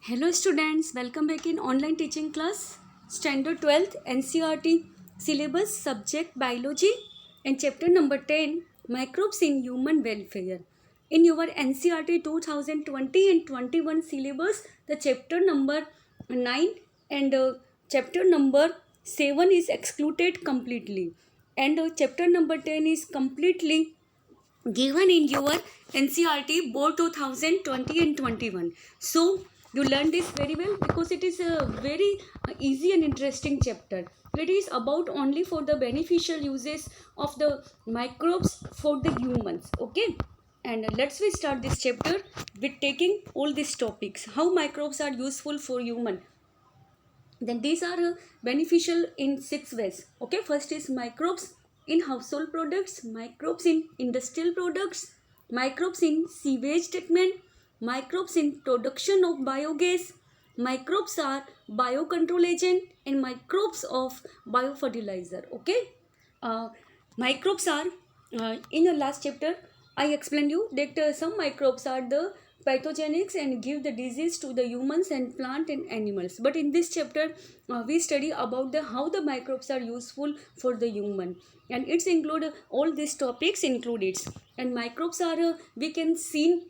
Hello students, welcome back in online teaching class, Standard 12th NCERT syllabus subject biology and chapter number 10 microbes in human welfare. In your NCERT 2020 and 21 syllabus, the chapter number 9 and chapter number 7 is excluded completely and chapter number 10 is completely given in your NCERT board 2020 and 21. So you learn this very well because it is a very easy and interesting chapter. It is about only for the beneficial uses of the microbes for the humans. Okay, and let's we start this chapter with taking all these topics, how microbes are useful for human. Then these are beneficial in 6 ways. Okay, first is microbes in household products, microbes in industrial products, microbes in sewage treatment, microbes in production of biogas, microbes are biocontrol agent, and microbes of biofertilizer. Okay, uh, microbes are in the last chapter I explained you that some microbes are the pathogenics and give the disease to the humans and plant and animals. But in this chapter we study about the how the microbes are useful for the human, and it's include all these topics included. And microbes are we can see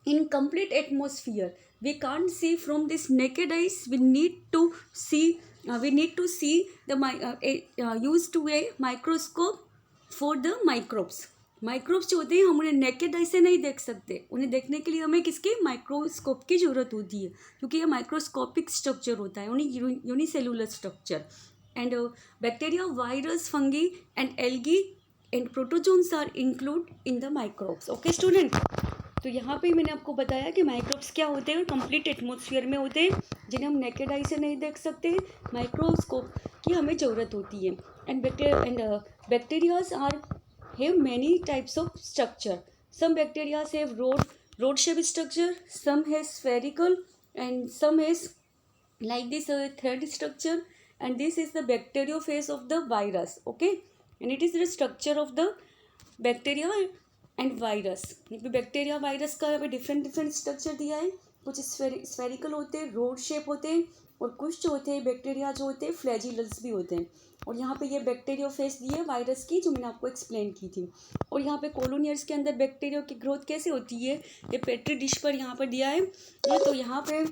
in complete atmosphere. We can't see from this naked eyes. We need to see use to a microscope for the microbes. Microbes जो होते हैं हम उन्हें naked eye से नहीं देख सकते, उन्हें देखने के लिए हमें किसके माइक्रोस्कोप की ज़रूरत होती है, क्योंकि ये माइक्रोस्कोपिक स्ट्रक्चर होता है, उन्हें unicellular structure. And bacteria, virus, fungi and algae and protozoans are include in the microbes. Okay student, तो यहाँ पे मैंने आपको बताया कि माइक्रोब्स क्या होते हैं और कंप्लीट एटमॉस्फेयर में होते हैं जिन्हें हम नेकेड आई से नहीं देख सकते. माइक्रोस्कोप की हमें ज़रूरत होती है. And bacterias have many types of structure. Some bacteria have rod shape structure, some has spherical, and some has like this thread structure. And this is the bacteriophage of the virus. Okay, and it is the structure of the bacteria and virus. Bacteria virus का different structure दिया है. कुछ spherical होते हैं, rod shape होते हैं, और कुछ जो होते हैं बैक्टीरिया जो होते हैं फ्लैजिलस भी होते हैं. और यहाँ पे ये बैक्टीरियोफेज दी है वायरस की, जो मैंने आपको एक्सप्लेन की थी. और यहाँ पे कॉलोनियर्स के अंदर बैक्टीरिया की ग्रोथ कैसे होती है ये पेट्री डिश पर यहाँ पर दिया है. तो यहाँ पे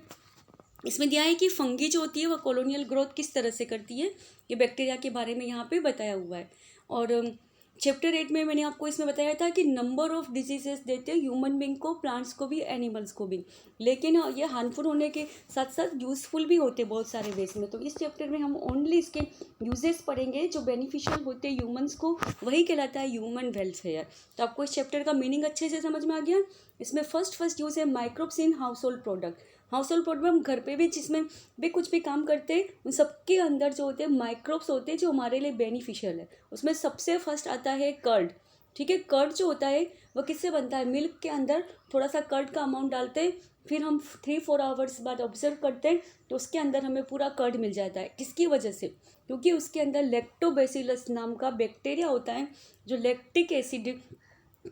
इसमें दिया है कि फंगी जो होती है वह कॉलोनियल ग्रोथ किस तरह से करती है, ये बैक्टीरिया के बारे में यहाँ पे बताया हुआ है. और चैप्टर 8 में मैंने आपको इसमें बताया था कि नंबर ऑफ डिजीजेस देते हैं ह्यूमन बींग को, प्लांट्स को भी, एनिमल्स को भी, लेकिन ये हार्मफुल होने के साथ साथ यूज़फुल भी होते बहुत सारे वेज में. तो इस चैप्टर में हम ओनली इसके यूजेस पढ़ेंगे जो बेनिफिशियल होते हैं ह्यूमंस को, वही कहलाता है ह्यूमन वेलफेयर. तो आपको इस चैप्टर का मीनिंग अच्छे से समझ में आ गया. इसमें फर्स्ट यूज़ है microbes in house hold product. House hold product हम घर पे भी जिसमें भी कुछ भी काम करते हैं उन सबके अंदर जो होते हैं माइक्रोब्स होते हैं जो हमारे लिए बेनिफिशियल है. उसमें सबसे फर्स्ट आता है कर्ड. ठीक है, कर्ड जो होता है वह किससे बनता है, मिल्क के अंदर थोड़ा सा कर्ड का अमाउंट डालते हैं, फिर हम 3-4 आवर्स बाद ऑब्जर्व करते हैं तो उसके अंदर हमें पूरा कर्ड मिल जाता है. किसकी वजह से, क्योंकि उसके अंदर लैक्टोबैसिलस नाम का बैक्टीरिया होता है जो लैक्टिक एसिड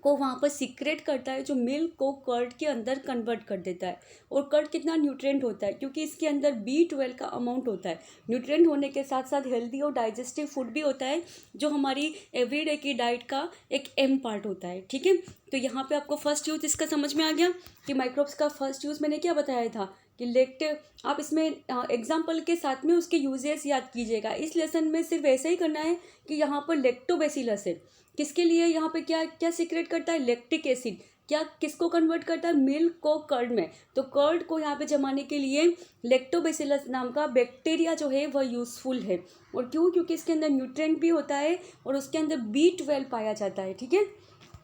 को वहाँ पर सीक्रेट करता है, जो मिल्क को कर्ड के अंदर कन्वर्ट कर देता है. और कर्ड कितना न्यूट्रिएंट होता है, क्योंकि इसके अंदर B12 का अमाउंट होता है. न्यूट्रिएंट होने के साथ साथ हेल्दी और डाइजेस्टिव फूड भी होता है, जो हमारी एवरीडे की डाइट का एक एम पार्ट होता है. ठीक है, तो यहाँ पे आपको फर्स्ट यूज़ इसका समझ में आ गया कि माइक्रोब्स का फर्स्ट यूज़ मैंने क्या बताया था कि आप इसमें एग्जाम्पल के साथ में उसके यूजेस याद कीजिएगा. इस लेसन में सिर्फ ऐसा ही करना है कि यहाँ पर लैक्टोबैसिलस है, किसके लिए यहाँ पे क्या क्या सीक्रेट करता है, लैक्टिक एसिड. क्या किसको कन्वर्ट करता है, मिल्क को कर्ड में. तो कर्ड को यहाँ पे जमाने के लिए लैक्टोबैसिलस नाम का बैक्टीरिया जो है वह यूज़फुल है. और क्यों, क्योंकि इसके अंदर न्यूट्रिएंट भी होता है और उसके अंदर B12 पाया जाता है. ठीक है,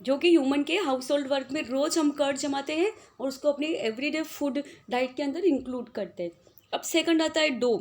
जो कि ह्यूमन के हाउस होल्ड वर्क में रोज़ हम कर्ड जमाते हैं और उसको अपनी एवरीडे फूड डाइट के अंदर इंक्लूड करते हैं. अब सेकंड आता है डो.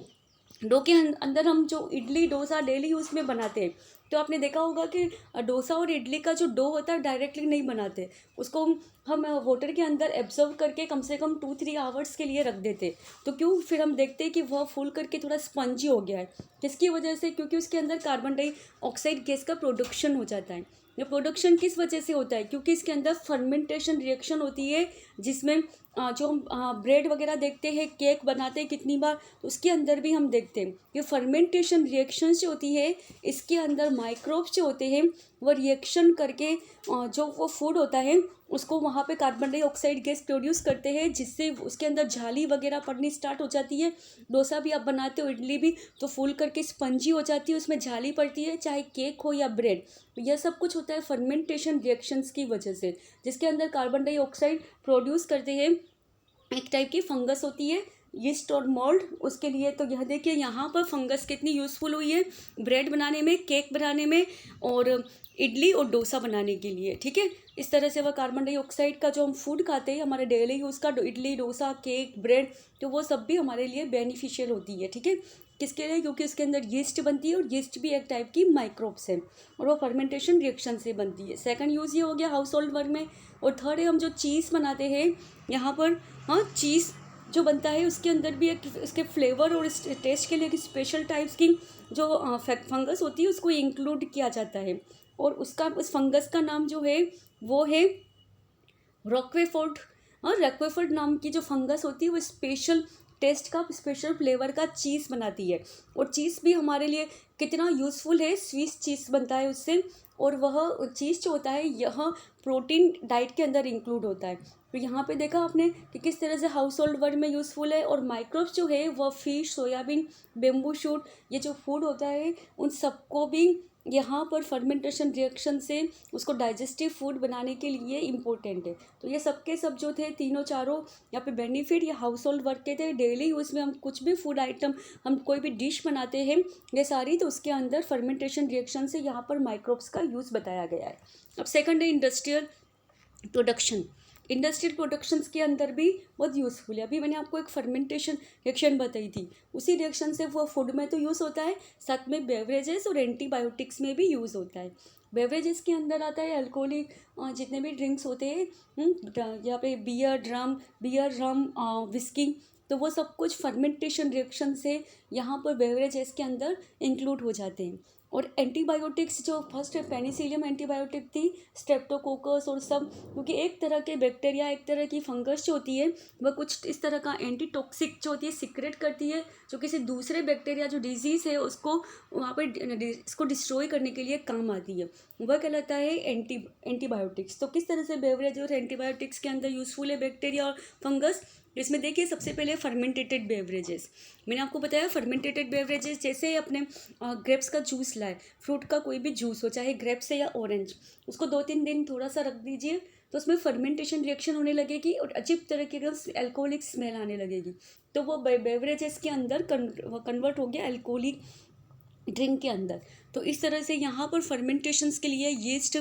डो के अंदर हम जो इडली डोसा डेली यूज़ में बनाते हैं तो आपने देखा होगा कि डोसा और इडली का जो डो होता है डायरेक्टली नहीं बनाते, उसको हम वाटर के अंदर एब्जॉर्व करके कम से कम 2-3 आवर्स के लिए रख देते। तो क्यों फिर हम देखते हैं कि वह फूल करके थोड़ा स्पंजी हो गया है, किसकी वजह से? क्योंकि उसके अंदर कार्बन डाइऑक्साइड गैस का प्रोडक्शन हो जाता है। ये प्रोडक्शन किस वजह से होता है? क्योंकि इसके अंदर फर्मेंटेशन रिएक्शन होती है, जिसमें जो हम ब्रेड वगैरह देखते हैं, केक बनाते हैं कितनी बार, तो उसके अंदर भी हम देखते हैं ये फर्मेंटेशन रिएक्शंस जो होती है, इसके अंदर माइक्रोब्स जो होते हैं वो रिएक्शन करके जो वो फूड होता है उसको वहाँ पे कार्बन डाइऑक्साइड गैस प्रोड्यूस करते हैं, जिससे उसके अंदर झाली वगैरह पड़नी स्टार्ट हो जाती है। डोसा भी आप बनाते हो, इडली भी, तो फूल करके स्पंजी हो जाती है, उसमें झाली पड़ती है, चाहे केक हो या ब्रेड। तो यह सब कुछ होता है फर्मेंटेशन रिएक्शंस की वजह से, जिसके अंदर कार्बन डाइऑक्साइड प्रोड्यूस करते हैं। एक टाइप की फंगस होती है, यीस्ट और मोल्ड, उसके लिए। तो यह देखिए यहाँ पर फंगस कितनी यूज़फुल हुई है ब्रेड बनाने में, केक बनाने में, और इडली और डोसा बनाने के लिए, ठीक है। इस तरह से वह कार्बन डाइऑक्साइड का जो हम फूड खाते हैं हमारे डेली यूज़ का, इडली, डोसा, केक, ब्रेड, तो वो सब भी हमारे लिए बेनिफिशियल होती है, ठीक है। किसके लिए? क्योंकि उसके अंदर यीस्ट बनती है, और यीस्ट भी एक टाइप की माइक्रोब्स है, और वो फर्मेंटेशन रिएक्शन से बनती है। सेकंड यूज़ ये हो गया हाउस होल्ड वर्क में। और थर्ड है, हम जो चीज़ बनाते हैं यहाँ पर, हाँ, चीज़ जो बनता है उसके अंदर भी एक इसके फ्लेवर और इस टेस्ट के लिए एक स्पेशल टाइप्स की जो फंगस होती है उसको इंक्लूड किया जाता है, और उसका उस फंगस का नाम जो है वो है रॉकवेफोर्ड। हाँ, रॉकवेफोर्ड नाम की जो फंगस होती है वो स्पेशल टेस्ट का, स्पेशल फ्लेवर का चीज़ बनाती है। और चीज़ भी हमारे लिए कितना यूज़फुल है, स्विस चीज़ बनता है उससे, और वह चीज़ जो होता है यह प्रोटीन डाइट के अंदर इंक्लूड होता है। तो यहाँ पे देखा आपने कि किस तरह से हाउस होल्ड वर्ड में यूज़फुल है। और माइक्रोब्स जो है वह फिश, सोयाबीन, बेम्बू शूट, ये जो फूड होता है उन सबको भी यहाँ पर फर्मेंटेशन रिएक्शन से उसको डाइजेस्टिव फूड बनाने के लिए इम्पोर्टेंट है। तो ये सबके सब जो थे तीनों चारों यहाँ पे बेनिफिट या हाउस होल्ड वर्क के थे। डेली यूज़ में हम कुछ भी फूड आइटम, हम कोई भी डिश बनाते हैं ये सारी, तो उसके अंदर फर्मेंटेशन रिएक्शन से यहाँ पर माइक्रोब्स का यूज़ बताया गया है। अब सेकंड है इंडस्ट्रियल प्रोडक्शन। इंडस्ट्रियल प्रोडक्शंस के अंदर भी बहुत यूज़फुल है। अभी मैंने आपको एक फर्मेंटेशन रिएक्शन बताई थी, उसी रिएक्शन से वो फूड में तो यूज़ होता है, साथ में बेवरेजेस और एंटीबायोटिक्स में भी यूज़ होता है। बेवरेजेस के अंदर आता है अल्कोहलिक जितने भी ड्रिंक्स होते हैं, यहाँ पे बियर, रम, विस्की, तो वो सब कुछ फर्मेंटेशन रिएक्शन से यहाँ पर बेवरेजेस के अंदर इंक्लूड हो जाते हैं। और एंटीबायोटिक्स जो फर्स्ट पेनिसिलियम एंटीबायोटिक थी, स्ट्रेप्टोकोकस और सब, क्योंकि एक तरह के बैक्टीरिया, एक तरह की फंगस जो होती है वह कुछ इस तरह का एंटीटॉक्सिक जो होती है सिक्रेट करती है, जो किसी दूसरे बैक्टीरिया जो डिजीज़ है उसको वहाँ पर इसको डिस्ट्रॉय करने के लिए काम आती है, वह कहलाता है एंटीबायोटिक्स। तो किस तरह से बेवरेज और एंटीबायोटिक्स के अंदर यूज़फुल है बैक्टीरिया और फंगस, इसमें देखिए सबसे पहले फर्मेंटेटेड बेवरेजेस। मैंने आपको बताया फर्मेंटेटेड बेवरेजेस, जैसे अपने ग्रेप्स का जूस लाए, फ्रूट का कोई भी जूस हो, चाहे ग्रेप्स है या ऑरेंज, उसको 2-3 दिन थोड़ा सा रख दीजिए, तो उसमें फर्मेंटेशन रिएक्शन होने लगेगी और अजीब तरह की एल्कोहलिक स्मेल आने लगेगी। तो वो बेवरेजेस के अंदर कन्वर्ट हो गया एल्कोहलिक ड्रिंक के अंदर। तो इस तरह से यहाँ पर फर्मेंटेशंस के लिए यीस्ट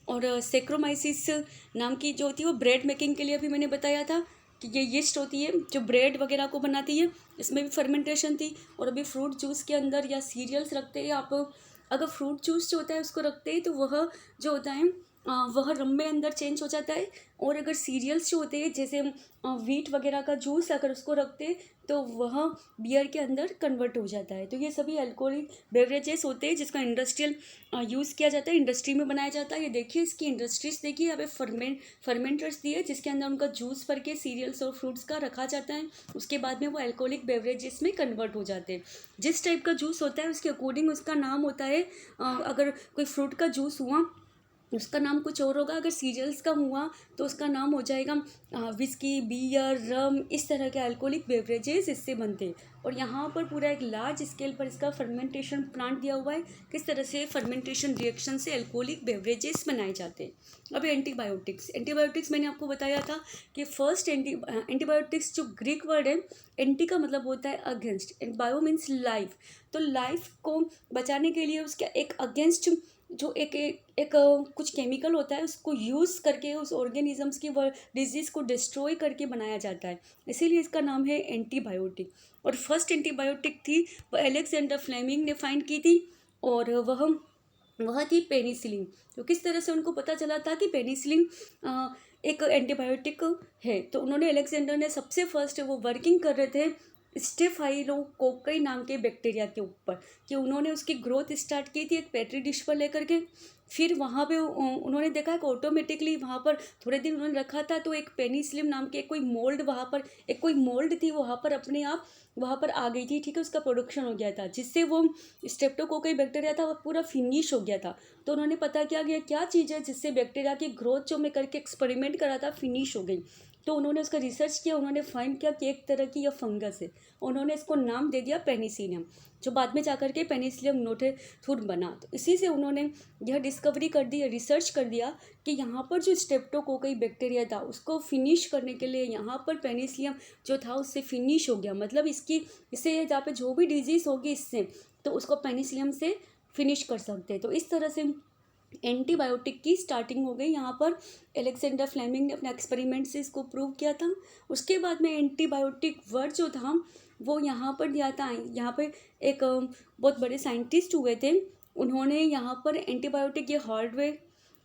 और सेक्रोमाइसिस नाम की जो होती है वो ब्रेड मेकिंग के लिए भी मैंने बताया था कि ये यीस्ट होती है जो ब्रेड वगैरह को बनाती है, इसमें भी फर्मेंटेशन थी। और अभी फ्रूट जूस के अंदर या सीरियल्स रखते हैं आप, अगर फ्रूट जूस जो होता है उसको रखते हैं तो वह जो होता है वह रम में अंदर चेंज हो जाता है। और अगर सीरियल्स जो होते हैं जैसे वीट वगैरह का जूस अगर उसको रखते हैं तो वह बियर के अंदर कन्वर्ट हो जाता है। तो ये सभी अल्कोहलिक बेवरेजेस होते हैं जिसका इंडस्ट्रियल यूज़ किया जाता है, इंडस्ट्री में बनाया जाता है। ये देखिए इसकी इंडस्ट्रीज देखिए, यहाँ पे फर्मेंटर्स दिए जिसके अंदर उनका जूस भर के सीरियल्स और फ्रूट्स का रखा जाता है, उसके बाद में वो अल्कोहलिक बेवरेजेस में कन्वर्ट हो जाते हैं। जिस टाइप का जूस होता है उसके अकॉर्डिंग उसका नाम होता है। अगर कोई फ्रूट का जूस हुआ उसका नाम कुछ और होगा, अगर सीरियल्स का हुआ तो उसका नाम हो जाएगा विस्की, बियर, रम, इस तरह के अल्कोहलिक बेवरेजेस इससे बनते हैं। और यहाँ पर पूरा एक लार्ज स्केल पर इसका फर्मेंटेशन प्लांट दिया हुआ है, किस तरह से फर्मेंटेशन रिएक्शन से अल्कोहलिक बेवरेजेस बनाए जाते हैं। अब एंटीबायोटिक्स मैंने आपको बताया था कि फर्स्ट एंटीबायोटिक्स जो ग्रीक वर्ड है, एंटी का मतलब होता है against and bio means life. तो लाइफ को बचाने के लिए उसका एक अगेंस्ट जो एक कुछ केमिकल होता है उसको यूज़ करके उस ऑर्गेनिजम्स की वह डिजीज़ को डिस्ट्रॉय करके बनाया जाता है, इसीलिए इसका नाम है एंटीबायोटिक। और फर्स्ट एंटीबायोटिक थी वह अलेक्जेंडर फ्लेमिंग ने फाइंड की थी, और वह वह थी पेनिसिलिन। तो किस तरह से उनको पता चला था कि पेनिसिलिन एक एंटीबायोटिक है, तो उन्होंने अलेक्जेंडर ने सबसे फर्स्ट वो वर्किंग कर रहे थे स्टेफाइलोकोकई नाम के बैक्टीरिया के ऊपर, कि उन्होंने उसकी ग्रोथ स्टार्ट की थी एक पेट्री डिश पर लेकर के। फिर वहाँ पे उन्होंने देखा कि ऑटोमेटिकली वहाँ पर थोड़े दिन उन्होंने रखा था, तो एक पेनिसिलिन नाम के कोई मोल्ड वहाँ पर, एक कोई मोल्ड थी वहाँ पर अपने आप वहाँ पर आ गई थी, ठीक है, उसका प्रोडक्शन हो गया था, जिससे वो स्ट्रेप्टोकोकई बैक्टीरिया था वो पूरा फिनिश हो गया था। तो उन्होंने पता किया कि क्या चीज़ है जिससे बैक्टीरिया की ग्रोथ जो मैं करके एक्सपेरिमेंट करा था फिनिश हो गई। तो उन्होंने उसका रिसर्च किया, उन्होंने फाइंड किया कि एक तरह की यह फंगस है। उन्होंने इसको नाम दे दिया पेनिसिलियम, जो बाद में जाकर के पेनिसिलियम नोटेथुर बना। तो इसी से उन्होंने यह डिस्कवरी कर दी, रिसर्च कर दिया कि यहाँ पर जो स्ट्रेप्टोकोकई बैक्टीरिया था उसको फिनिश करने के लिए यहाँ पर पेनिसिलियम जो था उससे फिनिश हो गया। मतलब इससे जहाँ पे जो भी डिजीज़ होगी इससे, तो उसको पेनिसिलियम से फिनिश कर सकते हैं। तो इस तरह से एंटीबायोटिक की स्टार्टिंग हो गई यहाँ पर। अलेक्जेंडर फ्लेमिंग ने अपने एक्सपेरिमेंट से इसको प्रूव किया था। उसके बाद में एंटीबायोटिक वर्ड जो था वो यहाँ पर दिया था। यहाँ पे एक बहुत बड़े साइंटिस्ट हुए थे, उन्होंने यहाँ पर एंटीबायोटिक ये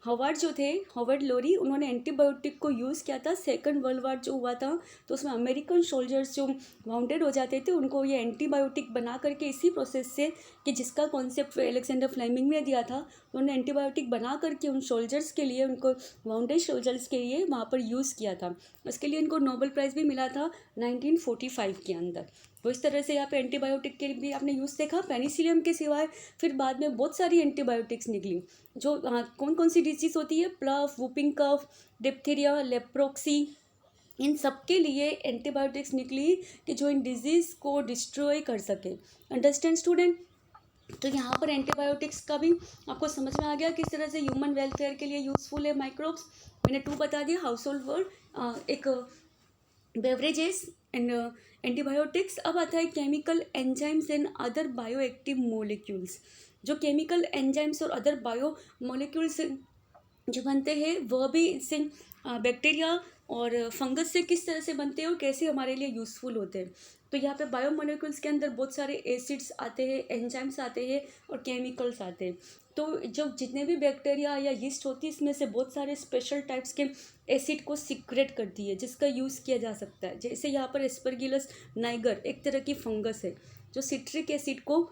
हॉवर्ड जो थे, हॉवर्ड लोरी, उन्होंने एंटीबायोटिक को यूज़ किया था। सेकंड वर्ल्ड वार जो हुआ था तो उसमें अमेरिकन सोल्जर्स जो वाउंडेड हो जाते थे उनको ये एंटीबायोटिक बना करके इसी प्रोसेस से, कि जिसका कॉन्सेप्ट अलेक्जेंडर फ्लेमिंग ने दिया था, उन्होंने एंटीबायोटिक बना करके उन सोल्जर्स के लिए, उनको वाउंडेड सोल्जर्स के लिए वहाँ पर यूज़ किया था। उसके लिए इनको नोबेल प्राइज़ भी मिला था 1945 के अंदर। तो इस तरह से यहाँ पे एंटीबायोटिक के भी आपने यूज़ देखा। पेनिसिलियम के सिवाय फिर बाद में बहुत सारी एंटीबायोटिक्स निकली, जो कौन कौन सी डिजीज़ होती है, प्लफ, वूपिंग कफ, डिप्थीरिया, लेप्रोक्सी, इन सब के लिए एंटीबायोटिक्स निकली कि जो इन डिजीज़ को डिस्ट्रॉय कर सके। Understand student? तो यहाँ पर एंटीबायोटिक्स का भी आपको समझ में आ गया किस तरह से ह्यूमन वेलफेयर के लिए यूज़फुल है माइक्रोब्स। मैंने 2 बता दिया, हाउस होल्ड वर्ड, एक बेवरेजेस एंड एंटीबायोटिक्स। अब आता है chemical enzymes and other bio active molecules. जो केमिकल एंजाइम्स और अदर बायो मोलिक्यूल्स जो बनते हैं वह भी इससे बैक्टीरिया और फंगस से किस तरह से बनते हैं और कैसे हमारे लिए यूज़फुल होते हैं। तो यहाँ पे बायोमोलिक्यूल्स के अंदर बहुत सारे एसिड्स आते हैं, एंजाइम्स आते हैं और केमिकल्स आते हैं। तो जो जितने भी बैक्टीरिया या यीस्ट होती है इसमें से बहुत सारे स्पेशल टाइप्स के एसिड को सीक्रेट करती है, जिसका यूज़ किया जा सकता है। जैसे यहाँ पर एस्परगिलस नाइगर एक तरह की फंगस है जो सिट्रिक एसिड को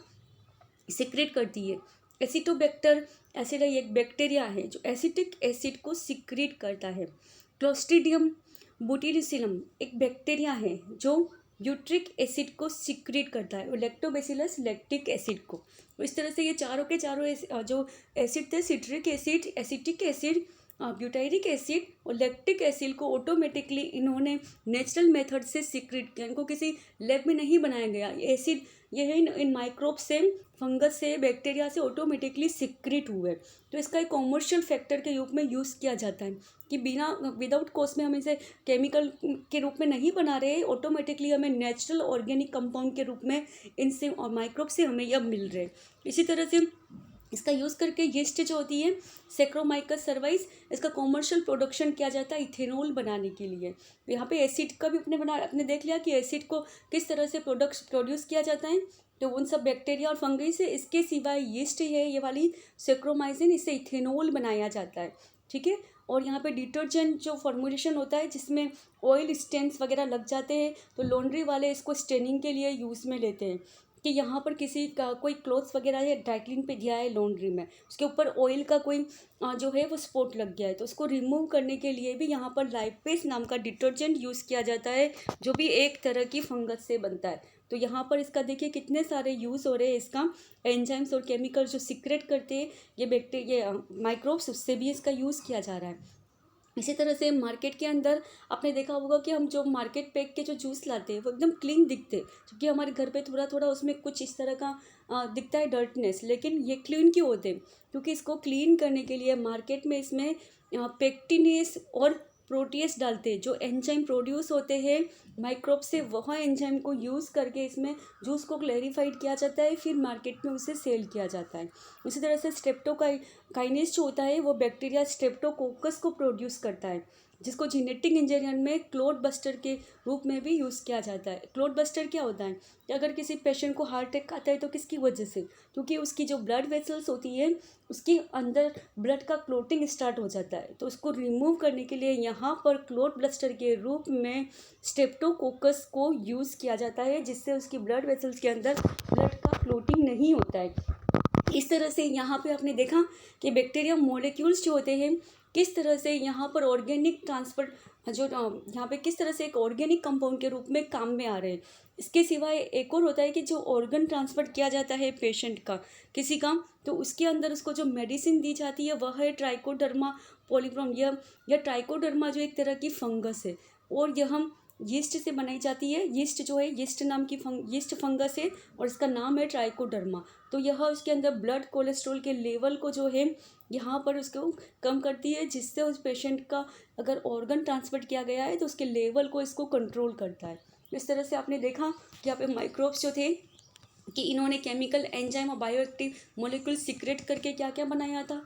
सीक्रेट करती है। एसिटोबैक्टर एसिड एक बैक्टीरिया है जो एसिटिक एसिड को सीक्रेट करता है। क्लोस्ट्रीडियम बुटिरिसिलम एक बैक्टीरिया है जो यूट्रिक एसिड को सीक्रेट करता है, और लैक्टोबैसिलस लैक्टिक एसिड को। तो इस तरह से ये चारों के चारों जो एसिड थे, citric acid, acetic acid, butyric acid और लैक्टिक एसिड को ऑटोमेटिकली इन्होंने नेचुरल मेथड से सीक्रेट किया। इनको किसी लैब में नहीं बनाया गया। एसिड ये है इन माइक्रोब से, फंगस से, बैक्टीरिया से ऑटोमेटिकली सीक्रेट हुए। तो इसका एक कॉमर्शियल फैक्टर के रूप में यूज़ किया जाता है कि विदाउट कॉस्ट में हम इसे केमिकल के रूप में नहीं बना रहे, ऑटोमेटिकली हमें नेचुरल ऑर्गेनिक कंपाउंड के रूप में इनसे और माइक्रोब से हमें यह मिल रहे। इसी तरह से इसका यूज़ करके यीस्ट जो होती है सेक्रोमाइकस सर्वाइस, इसका कॉमर्शियल प्रोडक्शन किया जाता है इथेनॉल बनाने के लिए। तो यहाँ पे एसिड का भी अपने देख लिया कि एसिड को किस तरह से प्रोड्यूस किया जाता है, तो उन सब बैक्टीरिया और फंगी से। इसके सिवाय यीस्ट है ये वाली सेक्रोमाइसिन, इससे इथेनॉल बनाया जाता है, ठीक है। और यहाँ पे डिटर्जेंट जो फॉर्मुलेशन होता है जिसमें ऑयल स्टेन्स वगैरह लग जाते हैं, तो लॉन्ड्री वाले इसको स्टेनिंग के लिए यूज़ में लेते हैं कि यहाँ पर किसी का कोई क्लॉथ्स वगैरह या ड्राइक्लीन पे दिया है लॉन्ड्री में, उसके ऊपर ऑयल का कोई जो है वो स्पॉट लग गया है, तो उसको रिमूव करने के लिए भी यहाँ पर लाइपेस नाम का डिटर्जेंट यूज़ किया जाता है, जो भी एक तरह की फंगस से बनता है। तो यहाँ पर इसका देखिए कितने सारे यूज़ हो रहे हैं इसका। एंजाइम्स और केमिकल जो सीक्रेट करते हैं ये बैक्टीरिया माइक्रोब्स, उससे भी इसका यूज़ किया जा रहा है। इसी तरह से मार्केट के अंदर आपने देखा होगा कि हम जो मार्केट पैक के जो जूस लाते हैं वो एकदम क्लीन दिखते हैं, क्योंकि हमारे घर पे थोड़ा थोड़ा उसमें कुछ इस तरह का दिखता है डर्टनेस, लेकिन ये क्लीन क्यों होते हैं? क्योंकि इसको क्लीन करने के लिए मार्केट में इसमें पेक्टिनेस और प्रोटीएस डालते हैं, जो एंजाइम प्रोड्यूस होते हैं माइक्रोब से, वह एंजाइम को यूज़ करके इसमें जूस को क्लैरिफाइड किया जाता है, फिर मार्केट में उसे सेल किया जाता है। इसी तरह से स्ट्रेप्टोकाइनेस जो होता है वो बैक्टीरिया स्ट्रेप्टोकोकस को प्रोड्यूस करता है। जिसको जेनेटिक इंजीनियरिंग में क्लोट बस्टर के रूप में भी यूज़ किया जाता है। क्लोट बस्टर क्या होता है कि अगर किसी पेशेंट को हार्ट अटैक आता है तो किसकी वजह से, क्योंकि उसकी जो ब्लड वेसल्स होती है उसके अंदर ब्लड का क्लोटिंग स्टार्ट हो जाता है। तो उसको रिमूव करने के लिए यहाँ पर क्लोट बस्टर के रूप में स्ट्रेप्टोकोकस को यूज़ किया जाता है, जिससे उसकी ब्लड वेसल्स के अंदर ब्लड का क्लोटिंग नहीं होता है। इस तरह से यहाँ पे आपने देखा कि बैक्टीरिया मॉलिक्यूल्स जो होते हैं किस तरह से यहाँ पर ऑर्गेनिक ट्रांसफर जो यहाँ पे किस तरह से एक ऑर्गेनिक कंपाउंड के रूप में काम में आ रहे हैं। इसके सिवाय एक और होता है कि जो ऑर्गन ट्रांसफर किया जाता है पेशेंट का किसी का, तो उसके अंदर उसको जो मेडिसिन दी जाती है वह है ट्राइकोडर्मा पॉलीफ्रॉम। यह ट्राइकोडर्मा जो एक तरह की फंगस है और यह हम यीस्ट से बनाई जाती है। यीस्ट जो है यीस्ट नाम की यीस्ट फंगस है और इसका नाम है ट्राइकोडर्मा। तो यह उसके अंदर ब्लड कोलेस्ट्रॉल के लेवल को जो है यहाँ पर उसको कम करती है, जिससे उस पेशेंट का अगर ऑर्गन ट्रांसफर किया गया है तो उसके लेवल को इसको कंट्रोल करता है। इस तरह से आपने देखा कि यहाँ पे माइक्रोब्स जो थे कि इन्होंने केमिकल एंजाइम और बायोएक्टिव मॉलिक्यूल सीक्रेट करके क्या क्या बनाया था,